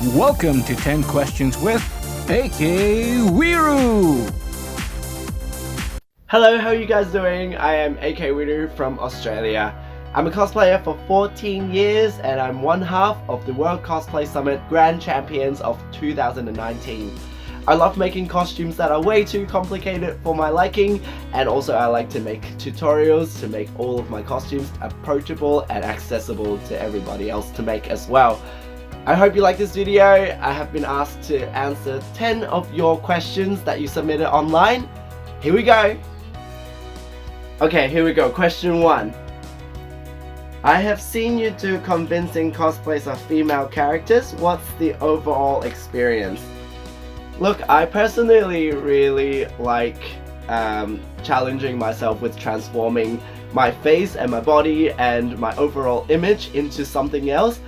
Welcome to 10 Questions with AK Wirru. Hello, how are you guys doing? I am AK Wirru from Australia. I'm a cosplayer for 14 years and I'm one half of the World Cosplay Summit Grand Champions of 2019. I love making costumes that are way too complicated for my liking, and also I like to make tutorials to make all of my costumes approachable and accessible to everybody else to make as well. I hope you like this video. I have been asked to answer 10 of your questions that you submitted online. Here we go. Okay, here we go. Question 1. I have seen you do convincing cosplays of female characters. What's the overall experience? Look, I personally really like challenging myself with transforming my face and my body and my overall image into something else,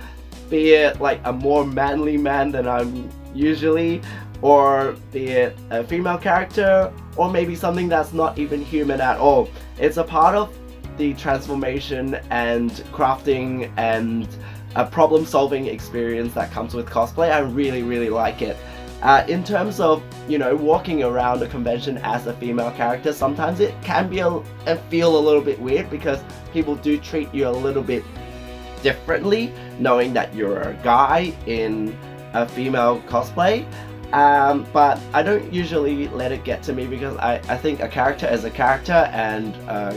be it like a more manly man than I'm usually, or be it a female character, or maybe something that's not even human at all. It's a part of the transformation and crafting and a problem-solving experience that comes with cosplay. I really like it. In terms of, walking around a convention as a female character, sometimes it can be feel a little bit weird because people do treat you a little bit differently, knowing that you're a guy in a female cosplay. But I don't usually let it get to me because I think a character is a character, and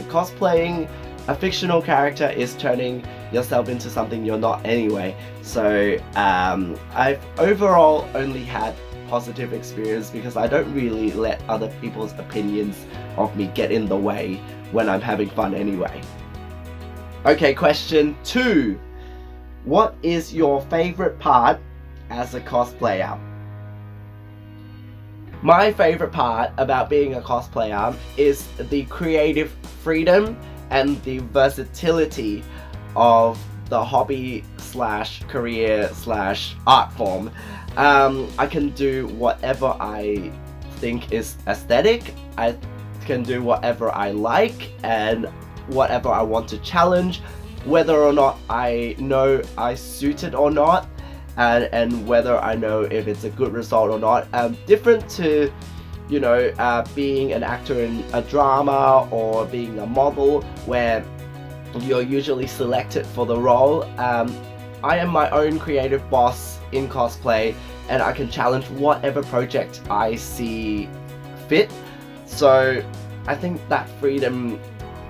cosplaying a fictional character is turning yourself into something you're not anyway. So I've overall only had positive experience because I don't really let other people's opinions of me get in the way when I'm having fun anyway. Okay, question 2. What is your favorite part as a cosplayer? My favorite part about being a cosplayer is the creative freedom and the versatility of the hobby slash career slash art form. I can do whatever I think is aesthetic. I can do whatever I like and whatever I want to challenge, whether or not I know I suit it or not, and whether I know if it's a good result or not. Different to, being an actor in a drama or being a model where you're usually selected for the role. I am my own creative boss in cosplay, and I can challenge whatever project I see fit. So I think that freedom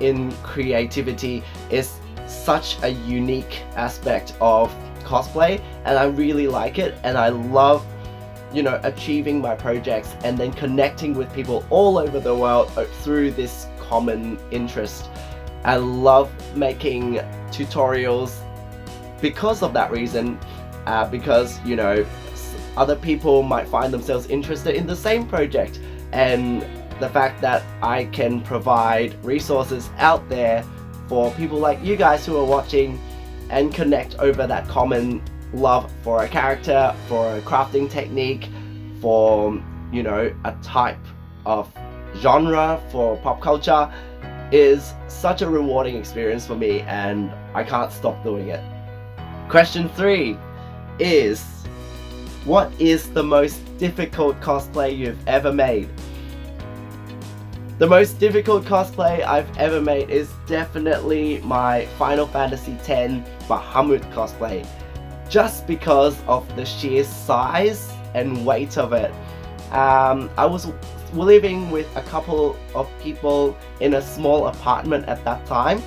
in creativity is such a unique aspect of cosplay, and I really like it, and I love achieving my projects and then connecting with people all over the world through this common interest. I love making tutorials because of that reason, because other people might find themselves interested in the same project, and the fact that I can provide resources out there for people like you guys who are watching and connect over that common love for a character, for a crafting technique, for a type of genre, for pop culture, is such a rewarding experience for me, and I can't stop doing it. Question 3 is, what is the most difficult cosplay you've ever made? The most difficult cosplay I've ever made is definitely my Final Fantasy X Bahamut cosplay, just because of the sheer size and weight of it. I was living with a couple of people in a small apartment at that time,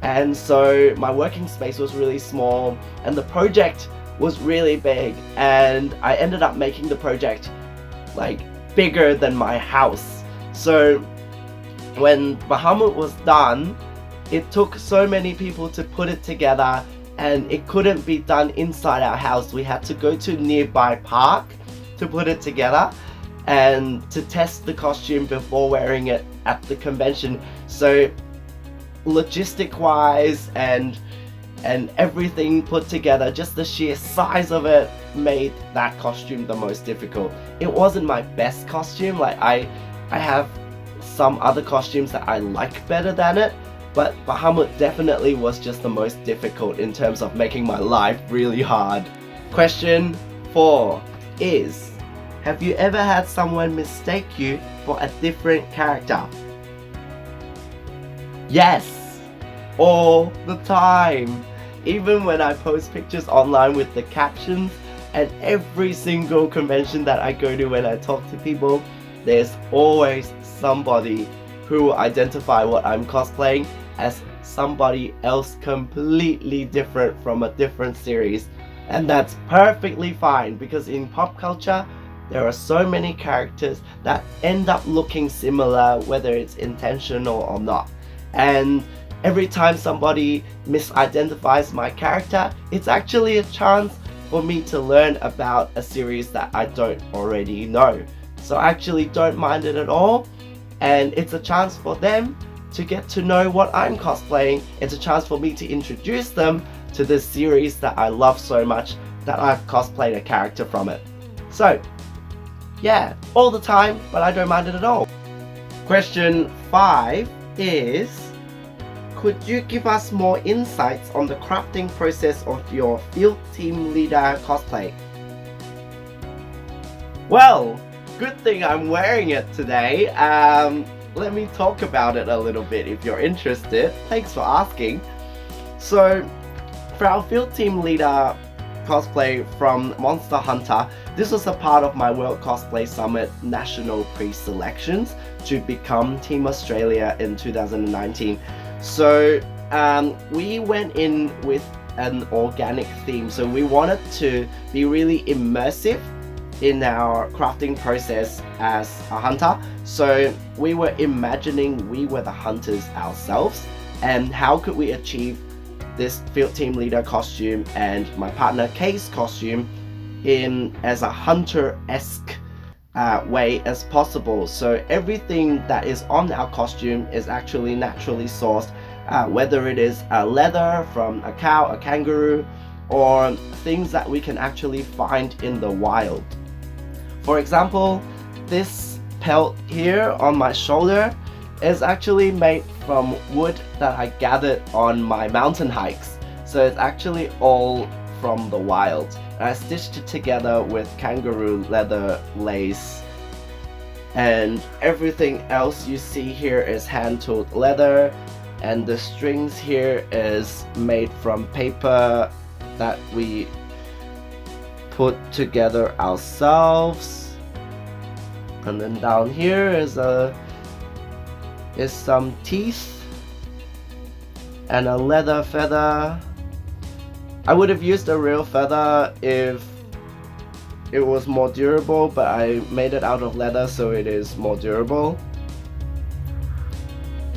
and so my working space was really small and the project was really big, and I ended up making the project like bigger than my house. So when Bahamut was done, it took so many people to put it together, and it couldn't be done inside our house. We had to go to a nearby park to put it together and to test the costume before wearing it at the convention. So logistic wise and everything put together, just the sheer size of it made that costume the most difficult. It wasn't my best costume. Like I have some other costumes that I like better than it, but Bahamut definitely was just the most difficult in terms of making my life really hard. Question 4 is, have you ever had someone mistake you for a different character? Yes, all the time. Even when I post pictures online with the captions, and every single convention that I go to when I talk to people, there's always somebody who will identify what I'm cosplaying as somebody else completely different from a different series. And that's perfectly fine, because in pop culture, there are so many characters that end up looking similar, whether it's intentional or not. And every time somebody misidentifies my character, it's actually a chance for me to learn about a series that I don't already know. So I actually don't mind it at all, and it's a chance for them to get to know what I'm cosplaying. It's a chance for me to introduce them to this series that I love so much that I've cosplayed a character from it. So yeah, all the time, but I don't mind it at all. Question 5 is, could you give us more insights on the crafting process of your field team leader cosplay? Well, good thing I'm wearing it today. Let me talk about it a little bit if you're interested. Thanks for asking. So, for our field team leader cosplay from Monster Hunter, this was a part of my World Cosplay Summit national pre-selections to become Team Australia in 2019. So we went in with an organic theme, so we wanted to be really immersive in our crafting process as a hunter. So we were imagining we were the hunters ourselves, and how could we achieve this field team leader costume and my partner Kay's costume in as a hunter-esque way as possible. So everything that is on our costume is actually naturally sourced, whether it is leather from a cow, a kangaroo, or things that we can actually find in the wild. For example, this pelt here on my shoulder is actually made from wood that I gathered on my mountain hikes. So it's actually all from the wild. And I stitched it together with kangaroo leather lace, and everything else you see here is hand-tooled leather, and the strings here is made from paper that we put together ourselves. And then down here is some teeth and a leather feather. I would have used a real feather if it was more durable, but I made it out of leather so it is more durable.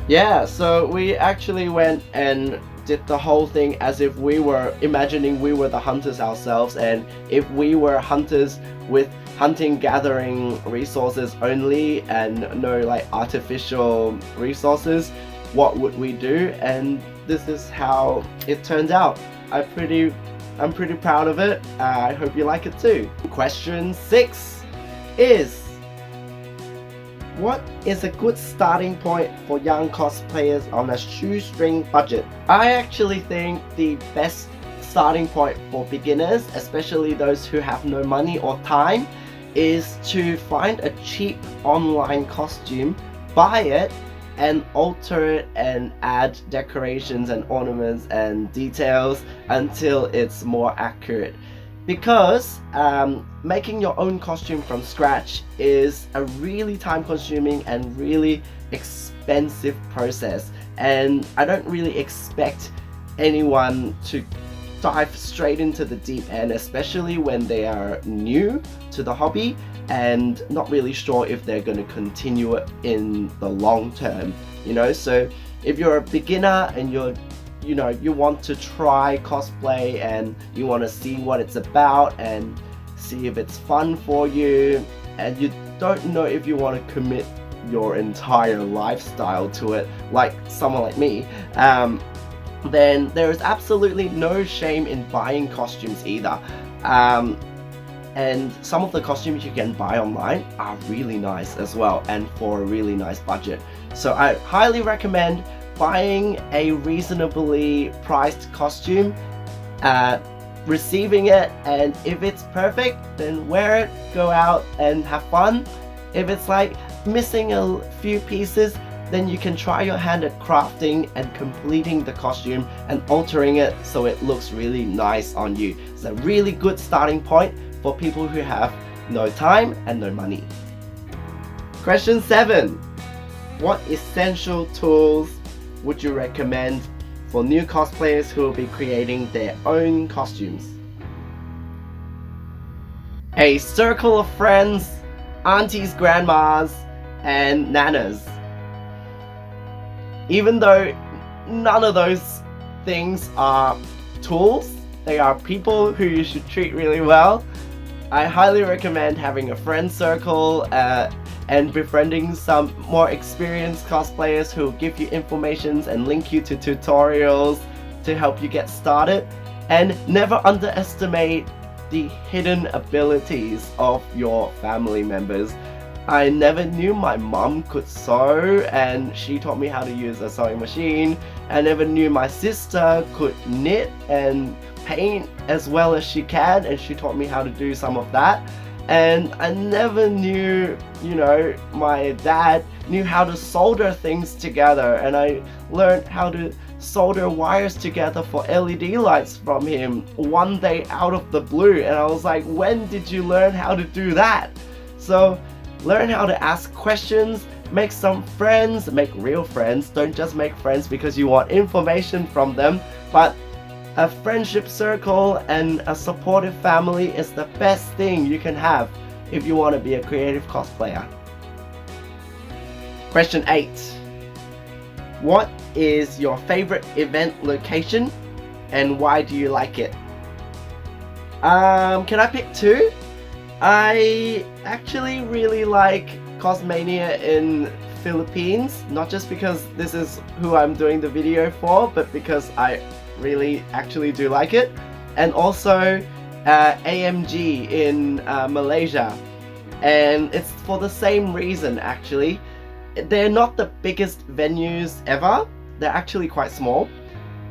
Yeah, so we actually went and did the whole thing as if we were imagining we were the hunters ourselves, and if we were hunters with hunting gathering resources only and no like artificial resources, what would we do? And this is how it turned out. I'm pretty proud of it. I hope you like it too. Question 6 is, what is a good starting point for young cosplayers on a shoestring budget? I actually think the best starting point for beginners, especially those who have no money or time, is to find a cheap online costume, buy it, and alter it and add decorations and ornaments and details until it's more accurate. Because making your own costume from scratch is a really time consuming and really expensive process, and I don't really expect anyone to dive straight into the deep end, especially when they are new to the hobby and not really sure if they're going to continue it in the long term, you know. So if you're a beginner and you want to try cosplay and you want to see what it's about and see if it's fun for you, and you don't know if you want to commit your entire lifestyle to it like someone like me, then there is absolutely no shame in buying costumes either. And some of the costumes you can buy online are really nice as well, and for a really nice budget. So I highly recommend buying a reasonably priced costume receiving it, and if it's perfect, then wear it, go out and have fun. If it's like missing a few pieces, then you can try your hand at crafting and completing the costume and altering it so it looks really nice on you. It's a really good starting point for people who have no time and no money. Question 7. What essential tools would you recommend for new cosplayers who will be creating their own costumes? A circle of friends, aunties, grandmas, and nanas. Even though none of those things are tools, they are people who you should treat really well. I highly recommend having a friend circle and befriending some more experienced cosplayers who will give you information and link you to tutorials to help you get started. And never underestimate the hidden abilities of your family members. I never knew my mom could sew, and she taught me how to use a sewing machine. I never knew my sister could knit and paint as well as she can, and she taught me how to do some of that. And I never knew, my dad knew how to solder things together, and I learned how to solder wires together for LED lights from him one day out of the blue, and I was like, when did you learn how to do that? So learn how to ask questions, make some friends, make real friends. Don't just make friends because you want information from them, but a friendship circle and a supportive family is the best thing you can have if you want to be a creative cosplayer. Question 8. What is your favorite event location and why do you like it? Can I pick 2? I actually really like Cosmania in Philippines, not just because this is who I'm doing the video for, but because I really actually do like it. And also AMG in Malaysia, and it's for the same reason actually. They're not the biggest venues ever, they're actually quite small,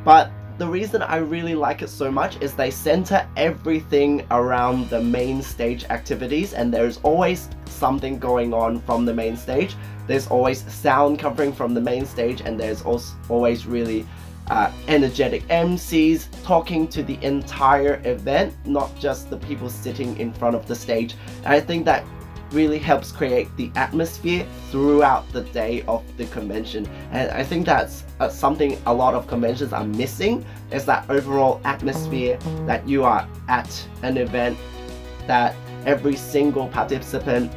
but the reason I really like it so much is they center everything around the main stage activities, and there's always something going on from the main stage. There's always sound covering from the main stage, and there's also always really energetic MCs talking to the entire event, not just the people sitting in front of the stage. And I think that really helps create the atmosphere throughout the day of the convention, and I think that's something a lot of conventions are missing, is that overall atmosphere that you are at an event, that every single participant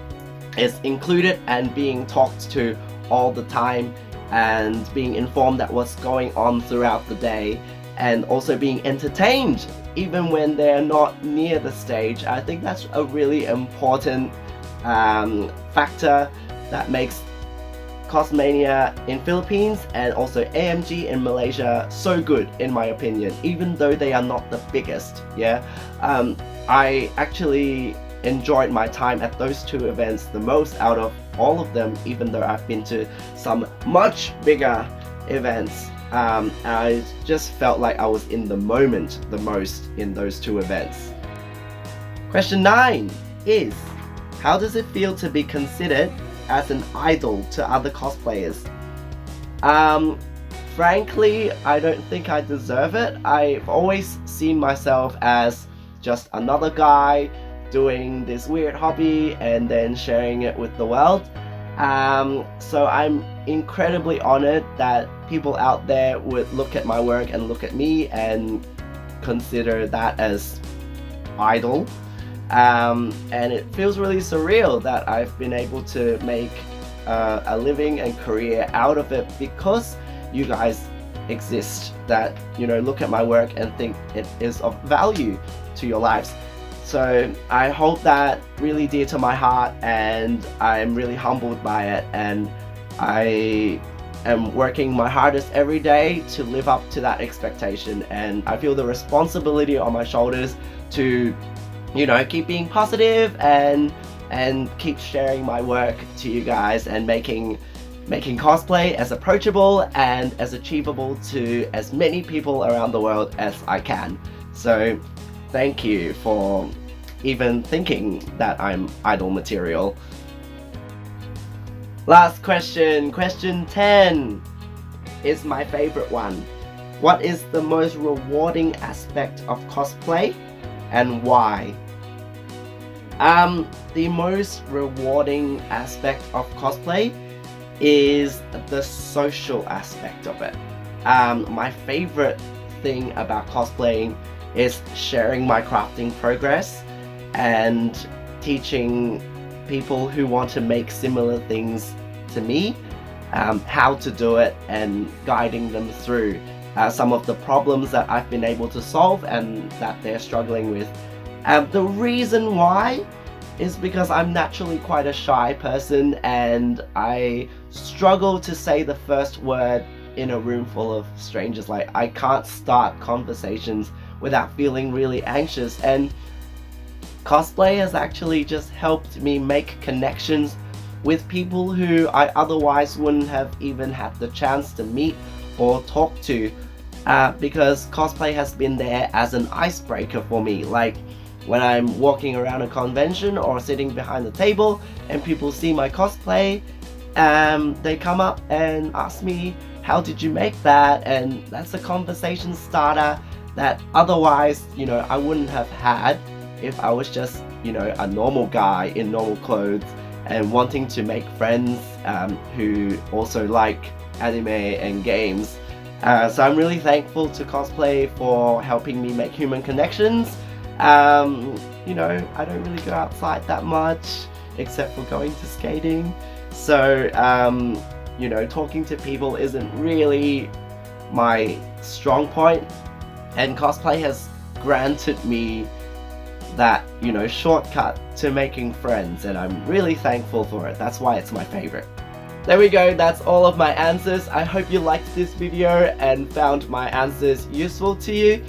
is included and being talked to all the time, and being informed that what's going on throughout the day, and also being entertained even when they're not near the stage. I think that's a really important factor that makes Cosmania in Philippines and also AMG in Malaysia so good, in my opinion, even though they are not the biggest. I actually enjoyed my time at those 2 events the most out of all of them, even though I've been to some much bigger events. I just felt like I was in the moment the most in those 2 events. Question 9 is, how does it feel to be considered as an idol to other cosplayers? Frankly, I don't think I deserve it. I've always seen myself as just another guy doing this weird hobby and then sharing it with the world. So I'm incredibly honored that people out there would look at my work and look at me and consider that as idol. And it feels really surreal that I've been able to make a living and career out of it because you guys exist, that look at my work and think it is of value to your lives. So I hold that really dear to my heart, and I'm really humbled by it, and I am working my hardest every day to live up to that expectation, and I feel the responsibility on my shoulders to keep being positive and keep sharing my work to you guys, and making cosplay as approachable and as achievable to as many people around the world as I can. So thank you for even thinking that I'm idle material. Last question, question 10 is my favorite one. What is the most rewarding aspect of cosplay and why? The most rewarding aspect of cosplay is the social aspect of it. My favorite thing about cosplaying is sharing my crafting progress and teaching people who want to make similar things to me how to do it and guiding them through some of the problems that I've been able to solve and that they're struggling with. The reason why is because I'm naturally quite a shy person and I struggle to say the first word in a room full of strangers. Like, I can't start conversations without feeling really anxious, and cosplay has actually just helped me make connections with people who I otherwise wouldn't have even had the chance to meet or talk to, because cosplay has been there as an icebreaker for me. Like, when I'm walking around a convention or sitting behind the table and people see my cosplay, they come up and ask me, how did you make that? And that's a conversation starter that otherwise, I wouldn't have had if I was just, a normal guy in normal clothes and wanting to make friends who also like anime and games. So I'm really thankful to cosplay for helping me make human connections. I don't really go outside that much except for going to skating. So, talking to people isn't really my strong point, and cosplay has granted me that, shortcut to making friends, and I'm really thankful for it. That's why it's my favorite. There we go, that's all of my answers. I hope you liked this video and found my answers useful to you.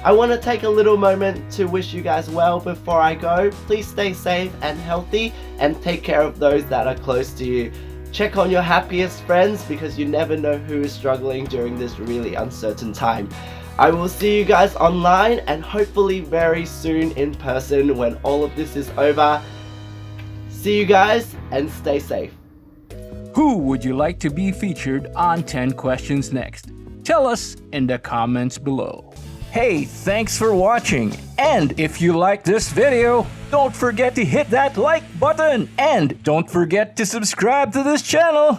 I want to take a little moment to wish you guys well before I go. Please stay safe and healthy and take care of those that are close to you. Check on your happiest friends because you never know who is struggling during this really uncertain time. I will see you guys online and hopefully very soon in person when all of this is over. See you guys and stay safe. Who would you like to be featured on 10 Questions next? Tell us in the comments below. Hey, thanks for watching, and if you like this video, don't forget to hit that like button, and don't forget to subscribe to this channel.